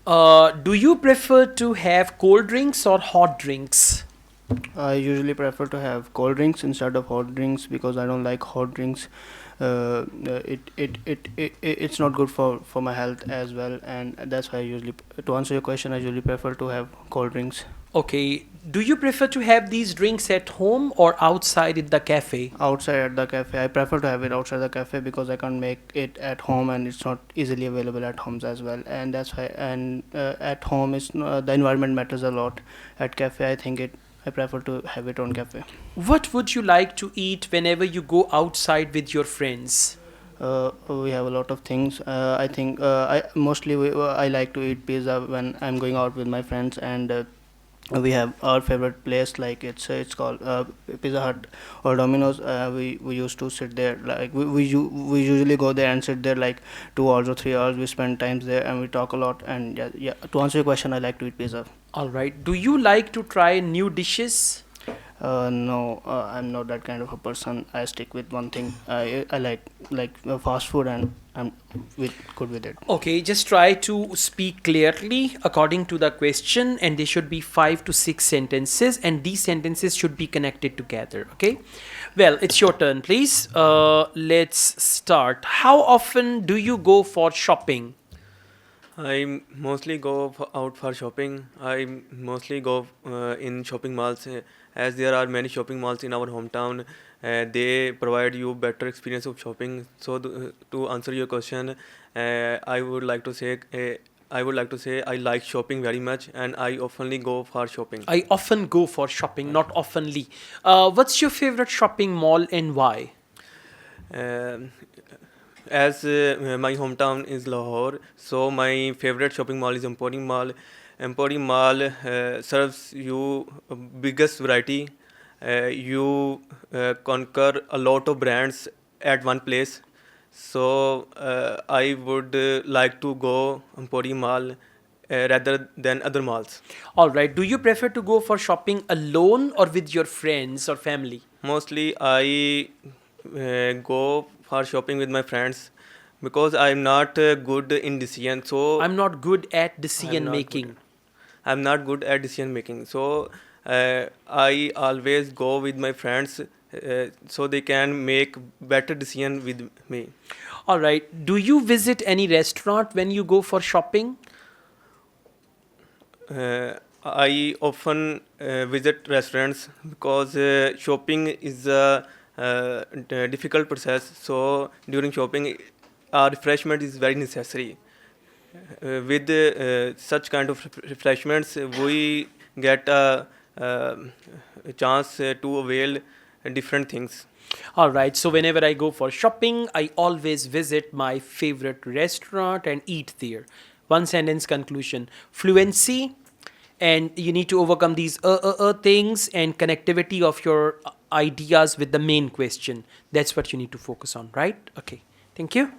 Do you prefer to have cold drinks or hot drinks? I usually prefer to have cold drinks instead of hot drinks because I don't like hot drinks. It's not good for my health as well, and that's why I usually, to answer your question, I usually prefer to have cold drinks. Okay. Do you prefer to have these drinks at home or outside in the cafe? Outside at the cafe, I prefer to have it outside the cafe because I can't make it at home and it's not easily available at homes as well, and that's why. And at home, the environment matters a lot. At cafe, I think it. I prefer to have it on cafe. What would you like to eat whenever you go outside with your friends? We have a lot of things. I think I like to eat pizza when I'm going out with my friends, and we have our favorite place, like it's called Pizza Hut or Domino's. We used to sit there, like we usually go there and sit there like 2 hours or 3 hours. We spend times there and we talk a lot. And yeah. To answer your question, I like to eat pizza. All right. Do you like to try new dishes? No, I'm not that kind of a person. I stick with one thing. I like fast food, and I'm good with it. Okay, just try to speak clearly according to the question, and there should be 5 to 6 sentences, and these sentences should be connected together. Okay, well, it's your turn, please. Let's start. How often do you go for shopping? I mostly go out for shopping. I mostly go in shopping malls, as there are many shopping malls in our hometown. They provide you better experience of shopping. So to answer your question, I would like to say I like shopping very much, and I oftenly go for shopping. I often go for shopping, not oftenly. What's your favorite shopping mall and why? Um as my hometown is Lahore, so my favorite shopping mall is Emporium Mall. Emporium Mall serves you biggest variety. You conquer a lot of brands at one place. So I would like to go Emporium Mall rather than other malls. All right. Do you prefer to go for shopping alone or with your friends or family? Mostly I go for shopping with my friends because I'm not good in decision. So I'm not good at I'm decision not good. making. I'm not good at decision making. So I always go with my friends so they can make better decision with me. All right. Do you visit any restaurant when you go for shopping? I often visit restaurants because shopping is a difficult process. So during shopping, refreshment is very necessary. With such kind of refreshments, we get a chance to avail different things. All right. So whenever I go for shopping, I always visit my favorite restaurant and eat there. One sentence conclusion. Fluency, and you need to overcome these things and connectivity of your ideas with the main question. That's what you need to focus on, right? Okay. Thank you.